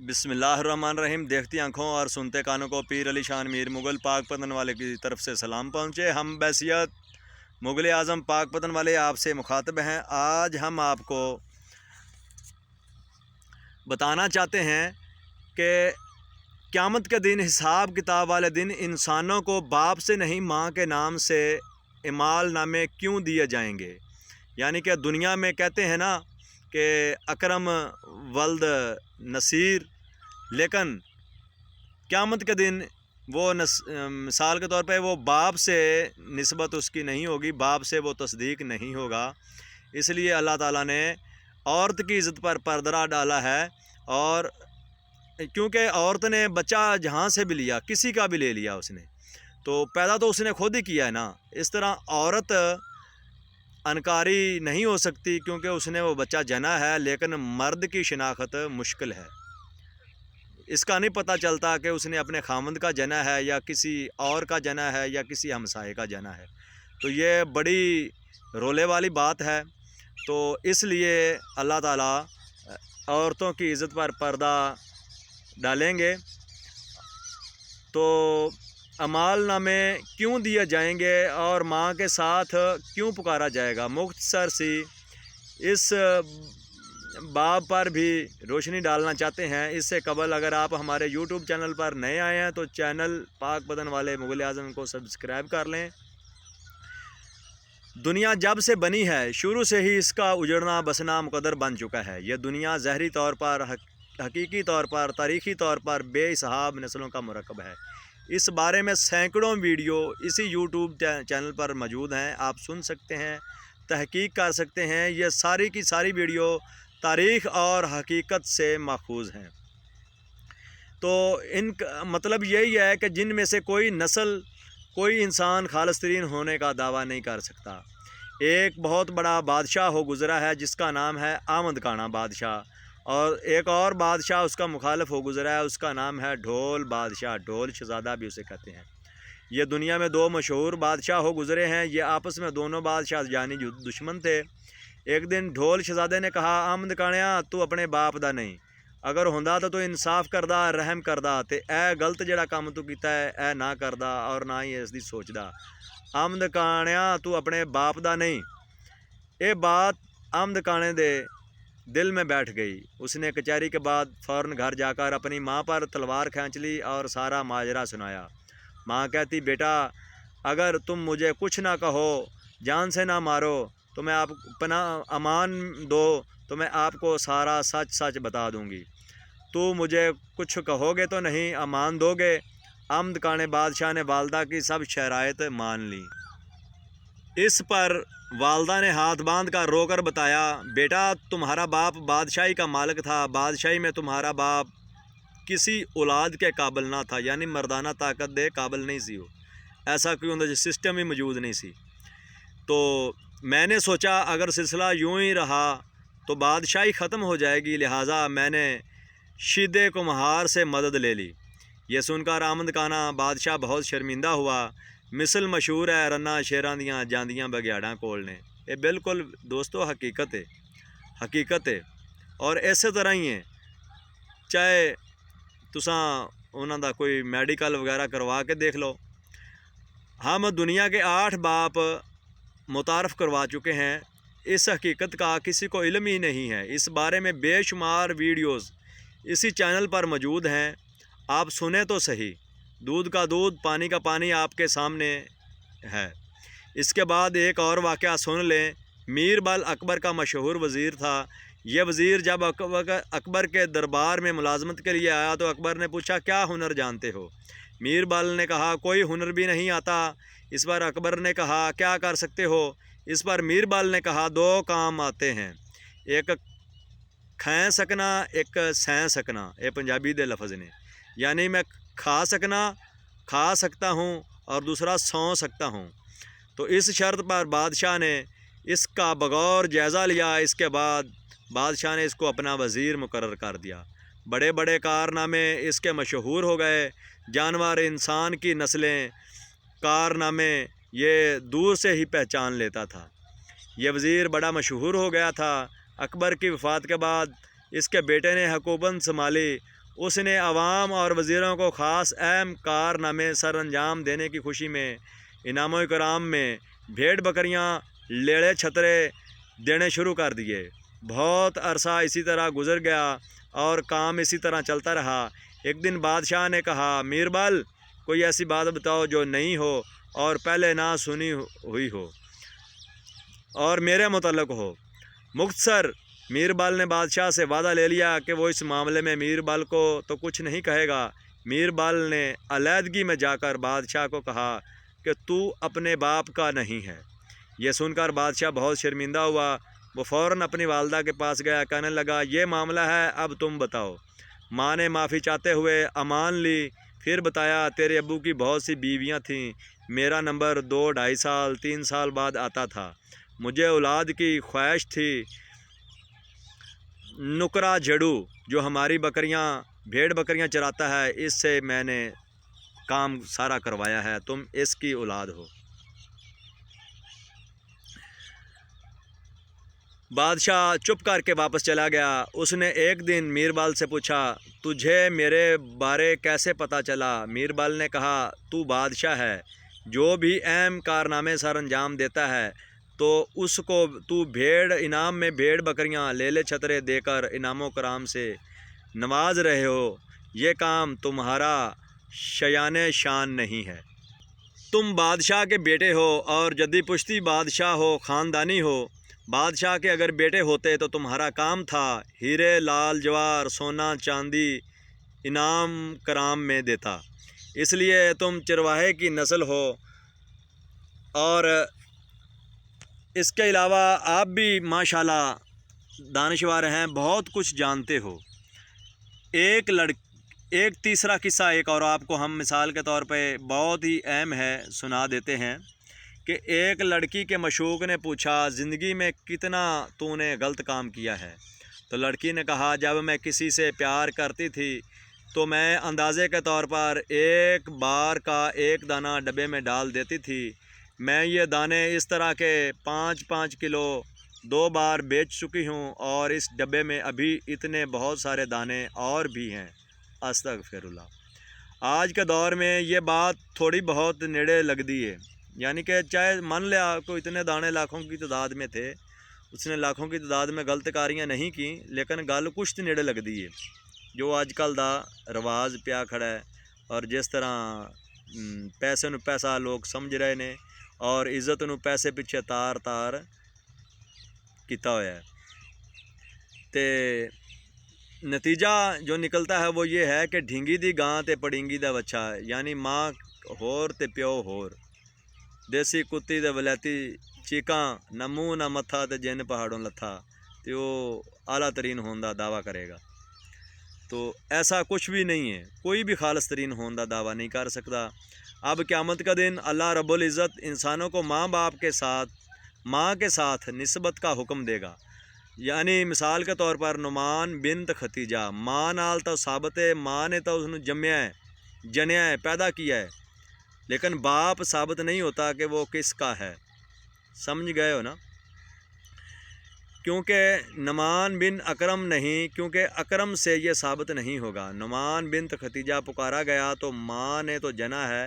بسم اللہ الرحمن الرحیم۔ دیکھتی آنکھوں اور سنتے کانوں کو پیر علی شان میر مغل پاک پتن والے کی طرف سے سلام پہنچے۔ ہم بحیثیت مغل اعظم پاک پتن والے آپ سے مخاطب ہیں۔ آج ہم آپ کو بتانا چاہتے ہیں کہ قیامت کے دن، حساب کتاب والے دن، انسانوں کو باپ سے نہیں ماں کے نام سے اعمال نامے کیوں دیے جائیں گے؟ یعنی کہ دنیا میں کہتے ہیں نا کہ اکرم ولد نصیر، لیکن قیامت کے دن وہ مثال کے طور پہ وہ باپ سے نسبت اس کی نہیں ہوگی، باپ سے وہ تصدیق نہیں ہوگا۔ اس لیے اللہ تعالیٰ نے عورت کی عزت پر پردہ ڈالا ہے، اور کیونکہ عورت نے بچہ جہاں سے بھی لیا، کسی کا بھی لے لیا اس نے، تو پیدا تو اس نے خود ہی کیا ہے نا۔ اس طرح عورت انکاری نہیں ہو سکتی کیونکہ اس نے وہ بچہ جنا ہے، لیکن مرد کی شناخت مشکل ہے۔ اس کا نہیں پتہ چلتا کہ اس نے اپنے خامند کا جنا ہے یا کسی اور کا جنا ہے یا کسی ہمسائے کا جنا ہے، تو یہ بڑی رولے والی بات ہے۔ تو اس لیے اللہ تعالیٰ عورتوں کی عزت پر پردہ ڈالیں گے، تو اعمال نامے کیوں دیے جائیں گے اور ماں کے ساتھ کیوں پکارا جائے گا؟ مختصر سی اس باب پر بھی روشنی ڈالنا چاہتے ہیں۔ اس سے قبل اگر آپ ہمارے یوٹیوب چینل پر نئے آئے ہیں تو چینل پاک پتن والے مغل اعظم کو سبسکرائب کر لیں۔ دنیا جب سے بنی ہے، شروع سے ہی اس کا اجڑنا بسنا مقدر بن چکا ہے۔ یہ دنیا ظاہری طور پر، حقیقی طور پر، تاریخی طور پر بے حساب نسلوں کا مرکب ہے۔ اس بارے میں سینکڑوں ویڈیو اسی یوٹیوب چینل پر موجود ہیں، آپ سن سکتے ہیں، تحقیق کر سکتے ہیں۔ یہ ساری کی ساری ویڈیو تاریخ اور حقیقت سے ماخوذ ہیں۔ تو ان کا مطلب یہی ہے کہ جن میں سے کوئی نسل، کوئی انسان خالص ترین ہونے کا دعویٰ نہیں کر سکتا۔ ایک بہت بڑا بادشاہ ہو گزرا ہے جس کا نام ہے آمد کانا بادشاہ، اور ایک اور بادشاہ اس کا مخالف ہو گزرا ہے، اس کا نام ہے ڈھول بادشاہ، ڈھول شہزادہ بھی اسے کہتے ہیں۔ یہ دنیا میں دو مشہور بادشاہ ہو گزرے ہیں۔ یہ آپس میں دونوں بادشاہ جانی دشمن تھے۔ ایک دن ڈھول شہزادے نے کہا، آمد کانیا تو اپنے باپ دا نہیں، اگر ہوندا تو انصاف کردہ، رحم کردہ، تے اے غلط جڑا کام تو کیتا ہے اے نہ کردہ اور نہ ہی اس دی سوچدا۔ آمد کانیا تو اپنے باپ دا نہیں۔ اے بات آمد کانے دے دل میں بیٹھ گئی۔ اس نے کچہری کے بعد فوراً گھر جا کر اپنی ماں پر تلوار کھینچ لی اور سارا ماجرا سنایا۔ ماں کہتی، بیٹا اگر تم مجھے کچھ نہ کہو، جان سے نہ مارو تو میں آپ پناہ امان دو تو میں آپ کو سارا سچ سچ بتا دوں گی۔ تو مجھے کچھ کہو گے تو نہیں، امان دو گے؟ آمد کانے بادشاہ نے والدہ کی سب شرائط مان لی۔ اس پر والدہ نے ہاتھ باندھ کر رو کر بتایا، بیٹا تمہارا باپ بادشاہی کا مالک تھا، بادشاہی میں تمہارا باپ کسی اولاد کے قابل نہ تھا، یعنی مردانہ طاقت دے قابل نہیں سی، ہو ایسا کیوں ہوتا سسٹم ہی موجود نہیں سی۔ تو میں نے سوچا اگر سلسلہ یوں ہی رہا تو بادشاہی ختم ہو جائے گی، لہٰذا میں نے شیدے کمہار سے مدد لے لی۔ یہ سن کر آمد کانا بادشاہ بہت شرمندہ ہوا۔ مثل مشہور ہے، رنا شیراں دیاں جاندیاں بگیاڑاں کول نے۔ یہ بالکل دوستو حقیقت ہے، اور اسی طرح ہی ہے، چاہے تساں انہاں دا کوئی میڈیکل وغیرہ کروا کے دیکھ لو۔ ہم دنیا کے 8 باپ متعارف کروا چکے ہیں، اس حقیقت کا کسی کو علم ہی نہیں ہے۔ اس بارے میں بے شمار ویڈیوز اسی چینل پر موجود ہیں، آپ سنیں تو صحیح۔ دودھ کا دودھ، پانی کا پانی آپ کے سامنے ہے۔ اس کے بعد ایک اور واقعہ سن لیں۔ میر بل اکبر کا مشہور وزیر تھا۔ یہ وزیر جب اکبر کے دربار میں ملازمت کے لیے آیا تو اکبر نے پوچھا، کیا ہنر جانتے ہو؟ میر بل نے کہا، کوئی ہنر بھی نہیں آتا۔ اس پر اکبر نے کہا، کیا کر سکتے ہو؟ اس پر میر بل نے کہا، 2 کام آتے ہیں، ایک کھیں سکنا، ایک سین سکنا۔ یہ پنجابی دے لفظ نے، یعنی میں کھا سکتا ہوں اور دوسرا سو سکتا ہوں۔ تو اس شرط پر بادشاہ نے اس کا بغور جائزہ لیا۔ اس کے بعد بادشاہ نے اس کو اپنا وزیر مقرر کر دیا۔ بڑے بڑے کارنامے اس کے مشہور ہو گئے، جانور انسان کی نسلیں، کارنامے یہ دور سے ہی پہچان لیتا تھا۔ یہ وزیر بڑا مشہور ہو گیا تھا۔ اکبر کی وفات کے بعد اس کے بیٹے نے حکومت سنبھالی۔ اس نے عوام اور وزیروں کو خاص اہم کارنامے سر انجام دینے کی خوشی میں انعام و اکرام میں بھیڑ بکریاں لیڑے چھترے دینے شروع کر دیے۔ بہت عرصہ اسی طرح گزر گیا اور کام اسی طرح چلتا رہا۔ ایک دن بادشاہ نے کہا، میربل کوئی ایسی بات بتاؤ جو نئی ہو اور پہلے نہ سنی ہوئی ہو اور میرے متعلق ہو۔ مختصر میربل نے بادشاہ سے وعدہ لے لیا کہ وہ اس معاملے میں میربل کو تو کچھ نہیں کہے گا۔ میربل نے علیحدگی میں جا کر بادشاہ کو کہا کہ تو اپنے باپ کا نہیں ہے۔ یہ سن کر بادشاہ بہت شرمندہ ہوا۔ وہ فوراً اپنی والدہ کے پاس گیا، کہنے لگا، یہ معاملہ ہے، اب تم بتاؤ۔ ماں نے معافی چاہتے ہوئے امان لی، پھر بتایا، تیرے ابو کی بہت سی بیویاں تھیں، میرا نمبر 2 2.5 سال 3 سال بعد آتا تھا۔ مجھے اولاد کی خواہش تھی۔ نکرا جھڑو جو ہماری بھیڑ بکریاں چراتا ہے، اس سے میں نے کام سارا کروایا ہے، تم اس کی اولاد ہو۔ بادشاہ چپ کر کے واپس چلا گیا۔ اس نے ایک دن میربل سے پوچھا، تجھے میرے بارے کیسے پتہ چلا؟ میربل نے کہا، تو بادشاہ ہے، جو بھی اہم کارنامے سر انجام دیتا ہے تو اس کو تو انعام میں بھیڑ بکریاں لیلے چھترے دے کر انعام و کرام سے نواز رہے ہو۔ یہ کام تمہارا شایان شان نہیں ہے۔ تم بادشاہ کے بیٹے ہو اور جدی پشتی بادشاہ ہو، خاندانی ہو۔ بادشاہ کے اگر بیٹے ہوتے تو تمہارا کام تھا ہیرے لال جواہر سونا چاندی انعام کرام میں دیتا۔ اس لیے تم چرواہے کی نسل ہو اور اس کے علاوہ آپ بھی ماشاءاللہ دانشور ہیں، بہت کچھ جانتے ہو۔ ایک تیسرا قصہ ایک اور آپ کو ہم مثال کے طور پہ بہت ہی اہم ہے سنا دیتے ہیں کہ ایک لڑکی کے معشوق نے پوچھا، زندگی میں کتنا تو نے غلط کام کیا ہے؟ تو لڑکی نے کہا، جب میں کسی سے پیار کرتی تھی تو میں اندازے کے طور پر ایک بار کا ایک دانہ ڈبے میں ڈال دیتی تھی۔ میں یہ دانے اس طرح کے 5 کلو 2 بار بیچ چکی ہوں اور اس ڈبے میں ابھی اتنے بہت سارے دانے اور بھی ہیں۔ استغفر اللہ۔ آج کے دور میں یہ بات تھوڑی بہت نیڑے لگ دی ہے، یعنی کہ چاہے مان لیا کو اتنے دانے لاکھوں کی تعداد میں تھے، اس نے لاکھوں کی تعداد میں غلط کاریاں نہیں کی، لیکن گل کچھ نیڑے لگ دی ہے۔ جو آج کل دا رواج پیا کھڑا ہے اور جس طرح پیسے نو پیسہ لوگ سمجھ رہے نے اور عزت نو پیسے پیچھے تار کیتا ہوا ہے، تے نتیجہ جو نکلتا ہے وہ یہ ہے کہ ڈھینگی دی گاں تے پڑینگی دا بچہ، یعنی ماں ہور تے پیو ہور۔ دیسی کتی تے ولیتی چیکاں، نہ منہ نہ متھا تے جن پہاڑوں لتھا، تے وہ اعلیٰ ترین ہون دا دعویٰ کرے گا۔ تو ایسا کچھ بھی نہیں ہے، کوئی بھی خالص ترین ہون دا دعویٰ نہیں کر سکتا۔ اب قیامت کا دن اللہ رب العزت انسانوں کو ماں کے ساتھ نسبت کا حکم دے گا۔ یعنی مثال کے طور پر نعمان بنت ختیجہ، ماں نال تو ثابت ہے، ماں نے تو اس نے جمیا ہے، جنیا ہے، پیدا کیا ہے، لیکن باپ ثابت نہیں ہوتا کہ وہ کس کا ہے۔ سمجھ گئے ہو نا؟ کیونکہ نعمان بن اکرم نہیں، کیونکہ اکرم سے یہ ثابت نہیں ہوگا۔ نعمان بنت ختیجہ پکارا گیا تو ماں نے تو جنا ہے،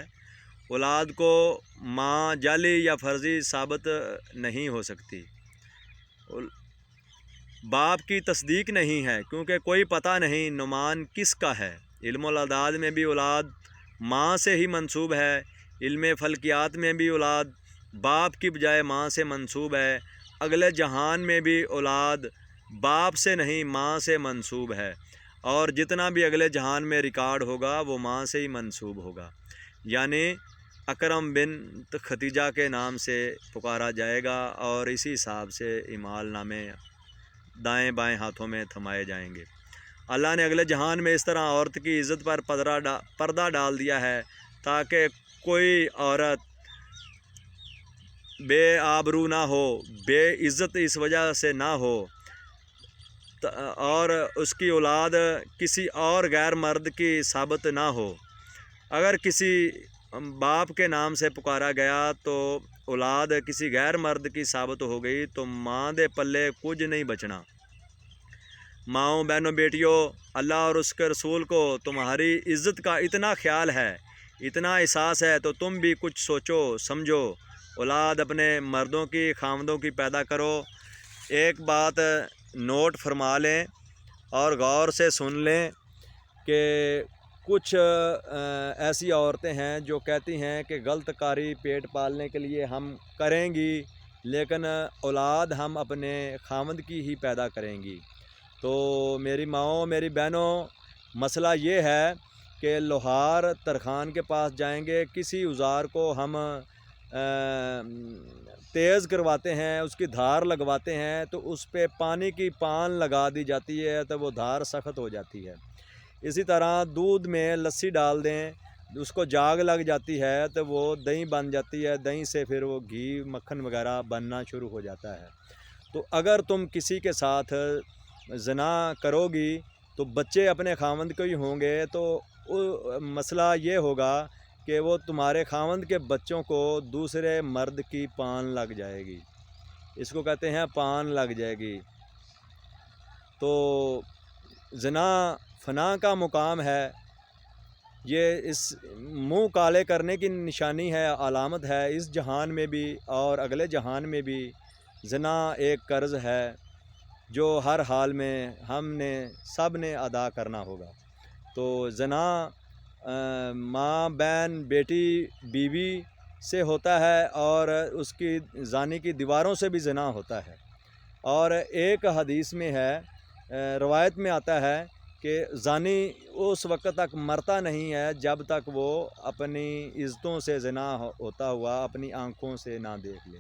اولاد کو ماں جعلی یا فرضی ثابت نہیں ہو سکتی۔ باپ کی تصدیق نہیں ہے کیونکہ کوئی پتہ نہیں نعمان کس کا ہے۔ علم الاعداد میں بھی اولاد ماں سے ہی منسوب ہے، علم فلکیات میں بھی اولاد باپ کی بجائے ماں سے منسوب ہے، اگلے جہان میں بھی اولاد باپ سے نہیں ماں سے منسوب ہے، اور جتنا بھی اگلے جہان میں ریکارڈ ہوگا وہ ماں سے ہی منسوب ہوگا۔ یعنی اکرم بنت ختیجہ کے نام سے پکارا جائے گا اور اسی حساب سے اعمال نامے دائیں بائیں ہاتھوں میں تھمائے جائیں گے۔ اللہ نے اگلے جہان میں اس طرح عورت کی عزت پر پردہ ڈال دیا ہے تاکہ کوئی عورت بے آبرو نہ ہو، بے عزت اس وجہ سے نہ ہو اور اس کی اولاد کسی اور غیر مرد کی ثابت نہ ہو۔ اگر کسی باپ کے نام سے پکارا گیا تو اولاد کسی غیر مرد کی ثابت ہو گئی تو ماں دے پلے کچھ نہیں بچنا۔ ماؤں بہنوں بیٹیوں، اللہ اور اس کے رسول کو تمہاری عزت کا اتنا خیال ہے، اتنا احساس ہے، تو تم بھی کچھ سوچو سمجھو، اولاد اپنے مردوں کی، خاوندوں کی پیدا کرو۔ ایک بات نوٹ فرما لیں اور غور سے سن لیں کہ کچھ ایسی عورتیں ہیں جو کہتی ہیں کہ غلط کاری پیٹ پالنے کے لیے ہم کریں گی، لیکن اولاد ہم اپنے خاوند کی ہی پیدا کریں گی۔ تو میری ماؤں، میری بہنوں، مسئلہ یہ ہے کہ لوہار ترخان کے پاس جائیں گے، کسی اوزار کو ہم تیز کرواتے ہیں، اس کی دھار لگواتے ہیں، تو اس پہ پانی کی پان لگا دی جاتی ہے تو وہ دھار سخت ہو جاتی ہے۔ اسی طرح دودھ میں لسی ڈال دیں، اس کو جاگ لگ جاتی ہے تو وہ دہی بن جاتی ہے، دہی سے پھر وہ گھی مکھن وغیرہ بننا شروع ہو جاتا ہے۔ تو اگر تم کسی کے ساتھ زنا کرو گی تو بچے اپنے خاوند کے ہی ہوں گے، تو مسئلہ یہ ہوگا کہ وہ تمہارے خاوند کے بچوں کو دوسرے مرد کی پان لگ جائے گی، اس کو کہتے ہیں پان لگ جائے گی۔ تو زنا فنا کا مقام ہے، یہ اس منہ کالے کرنے کی نشانی ہے، علامت ہے، اس جہان میں بھی اور اگلے جہان میں بھی۔ زنا ایک قرض ہے جو ہر حال میں ہم نے سب نے ادا کرنا ہوگا۔ تو زنا ماں، بہن، بیٹی، بیوی سے ہوتا ہے، اور اس کی زانی کی دیواروں سے بھی زنا ہوتا ہے۔ اور ایک حدیث میں ہے، روایت میں آتا ہے کہ زانی اس وقت تک مرتا نہیں ہے جب تک وہ اپنی عزتوں سے زنا ہوتا ہوا اپنی آنکھوں سے نہ دیکھ لے۔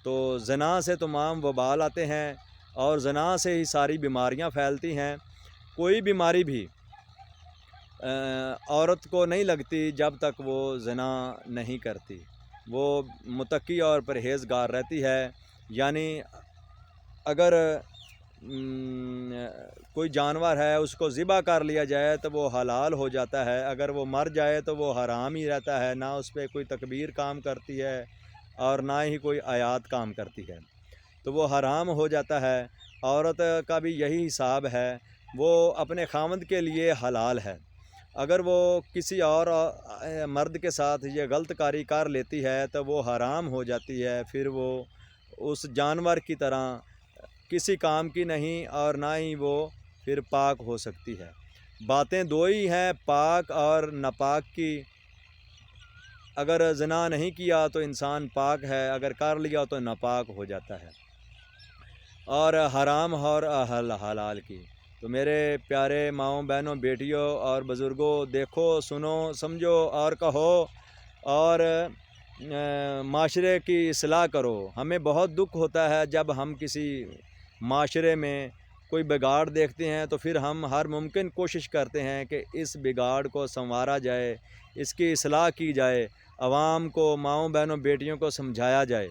تو زنا سے تمام وبال آتے ہیں، اور زنا سے ہی ساری بیماریاں پھیلتی ہیں۔ کوئی بیماری بھی عورت کو نہیں لگتی جب تک وہ زنا نہیں کرتی، وہ متقی اور پرہیزگار رہتی ہے۔ یعنی اگر کوئی جانور ہے اس کو ذبح کر لیا جائے تو وہ حلال ہو جاتا ہے، اگر وہ مر جائے تو وہ حرام ہی رہتا ہے، نہ اس پہ کوئی تکبیر کام کرتی ہے اور نہ ہی کوئی آیات کام کرتی ہے، تو وہ حرام ہو جاتا ہے۔ عورت کا بھی یہی حساب ہے، وہ اپنے خاوند کے لیے حلال ہے۔ اگر وہ کسی اور مرد کے ساتھ یہ غلط کاری کر لیتی ہے تو وہ حرام ہو جاتی ہے، پھر وہ اس جانور کی طرح کسی کام کی نہیں، اور نہ ہی وہ پھر پاک ہو سکتی ہے۔ باتیں دو ہی ہیں، پاک اور ناپاک کی۔ اگر زنا نہیں کیا تو انسان پاک ہے، اگر کر لیا تو ناپاک ہو جاتا ہے۔ اور حرام اور حلال کی۔ تو میرے پیارے ماؤں، بہنوں، بیٹیوں اور بزرگوں، دیکھو، سنو، سمجھو اور کہو، اور معاشرے کی اصلاح کرو۔ ہمیں بہت دکھ ہوتا ہے جب ہم کسی معاشرے میں کوئی بگاڑ دیکھتے ہیں تو پھر ہم ہر ممکن کوشش کرتے ہیں کہ اس بگاڑ کو سنوارا جائے، اس کی اصلاح کی جائے، عوام کو، ماؤں، بہنوں، بیٹیوں کو سمجھایا جائے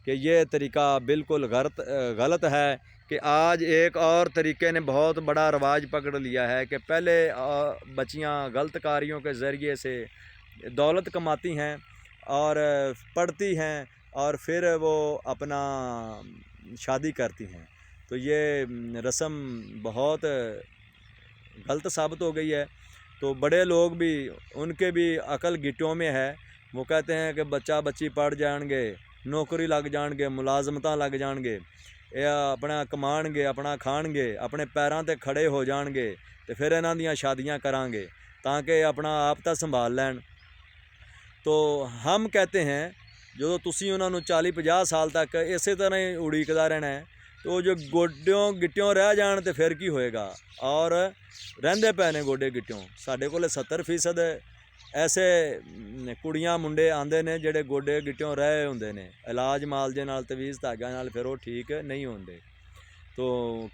کہ یہ طریقہ بالکل غلط ہے۔ کہ آج ایک اور طریقے نے بہت بڑا رواج پکڑ لیا ہے کہ پہلے بچیاں غلط کاریوں کے ذریعے سے دولت کماتی ہیں اور پڑھتی ہیں، اور پھر وہ اپنا شادی کرتی ہیں۔ تو یہ رسم بہت غلط ثابت ہو گئی ہے۔ تو بڑے لوگ بھی، ان کے بھی عقل گٹوں میں ہے، وہ کہتے ہیں کہ بچہ بچی پڑھ جان گے، نوکری لگ جان گے، ملازمتاں لگ جان گے، اپنا کمان گے، اپنا کھان گے، اپنے پیراں تے کھڑے ہو جان گے، تو پھر انہاں دیاں شادیاں کران گے تاکہ اپنا آپ تا سنبھال لین۔ تو ہم کہتے ہیں جو تسی انہاں نوں 40-50 سال تک اسی طرح ہی اڑیکدا رہنا ہے، تو جو گوڈیوں گٹیوں رہ جان تے پھر کی ہوئے گا، اور رہندے پے نے گوڈے گٹیوں۔ ساڈے کول 70% ایسے کڑیاں منڈے آندے نے جڑے گوڈے گٹیوں رہے ہوندے نے، علاج مالجے نال، تویز دھاگے نال، پھر وہ ٹھیک نہیں ہوندے۔ تو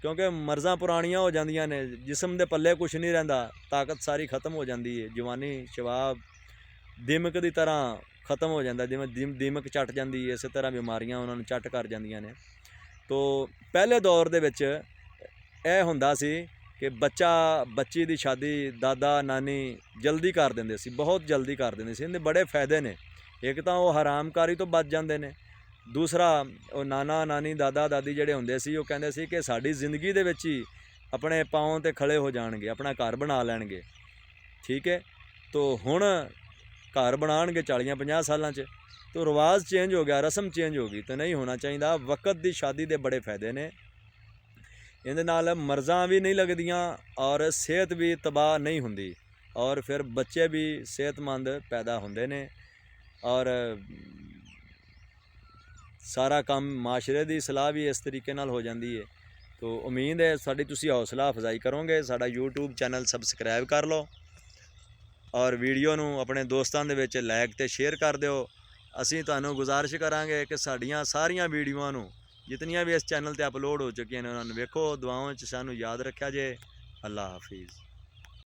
کیونکہ مرضاں پرانیاں ہو جاندیاں نے، جسم دے پلے کچھ نہیں رہندا، طاقت ساری ختم ہو جاندی ہے، جوانی، شباب دیمک دی طرح ختم ہو جاندہ، دیمک چٹ جاندی ہے، اسی طرح بیماریاں انہاں نوں چٹ کر جاندیاں نے۔ تو پہلے دور دے وچ اے ہوندا سی کہ بچی دی شادی دادا نانی جلدی کر دیندے سی، بہت جلدی کر دیندے سی۔ اندے بڑے فائدے نے، ایک تاں وہ حرام کاری تو بچ جاندے نے، دوسرا وہ نانا نانی دادا دادی جڑے ہوندے سی وہ کہندے سی کہ ساڈی زندگی دے وچ ہی ਆਪਣੇ ਪਾਉਂ 'ਤੇ ਖੜੇ ਹੋ ਜਾਣਗੇ, ਆਪਣਾ ਘਰ ਬਣਾ ਲੈਣਗੇ। ਠੀਕ ਹੈ, ਤੋ ਹੁਣ ਘਰ ਬਣਾਉਣਗੇ 40-50 ਸਾਲਾਂ 'ਚ, ਤੋ ਰਿਵਾਜ਼ ਚੇਂਜ ਹੋ ਗਿਆ, ਰਸਮ ਚੇਂਜ ਹੋ ਗਈ। ਤਾਂ ਨਹੀਂ ਹੋਣਾ ਚਾਹੀਦਾ। ਵਕਤ ਦੀ ਸ਼ਾਦੀ ਦੇ ਬੜੇ ਫਾਇਦੇ ਨੇ, ਇਹਦੇ ਨਾਲ ਮਰਜ਼ਾਂ ਵੀ ਨਹੀਂ ਲੱਗਦੀਆਂ ਔਰ ਸਿਹਤ ਵੀ ਤਬਾਹ ਨਹੀਂ ਹੁੰਦੀ, ਔਰ ਫਿਰ ਬੱਚੇ ਵੀ ਸਿਹਤਮੰਦ ਪੈਦਾ ਹੁੰਦੇ ਨੇ, ਔਰ ਸਾਰਾ ਕੰਮ ਮਾਸ਼ਰੇ ਦੀ ਸਲਾਹ ਵੀ ਇਸ ਤਰੀਕੇ ਨਾਲ ਹੋ ਜਾਂਦੀ ਹੈ। ਤੋ ਉਮੀਦ ਹੈ ਸਾਡੀ ਤੁਸੀਂ ਹੌਸਲਾ ਅਫਜ਼ਾਈ ਕਰੋਗੇ। ਸਾਡਾ YouTube ਚੈਨਲ ਸਬਸਕ੍ਰਾਈਬ ਕਰ ਲਓ ਔਰ ਵੀਡੀਓ ਨੂੰ ਆਪਣੇ ਦੋਸਤਾਂ ਦੇ ਵਿੱਚ ਲਾਈਕ ਤੇ ਸ਼ੇਅਰ ਕਰ ਦਿਓ। ਅਸੀਂ ਤੁਹਾਨੂੰ ਗੁਜ਼ਾਰਿਸ਼ ਕਰਾਂਗੇ ਕਿ ਸਾਡੀਆਂ ਸਾਰੀਆਂ ਵੀਡੀਓਆਂ ਨੂੰ, ਜਿਤਨੀਆਂ ਵੀ ਇਸ ਚੈਨਲ ਤੇ ਅਪਲੋਡ ਹੋ ਚੁੱਕੀਆਂ ਨੇ, ਉਹਨਾਂ ਨੂੰ ਵੇਖੋ, ਦੁਆਵਾਂ 'ਚ ਸਾਨੂੰ ਯਾਦ ਰੱਖਿਆ ਜੇ। ਅੱਲਾ ਹਾਫਿਜ਼।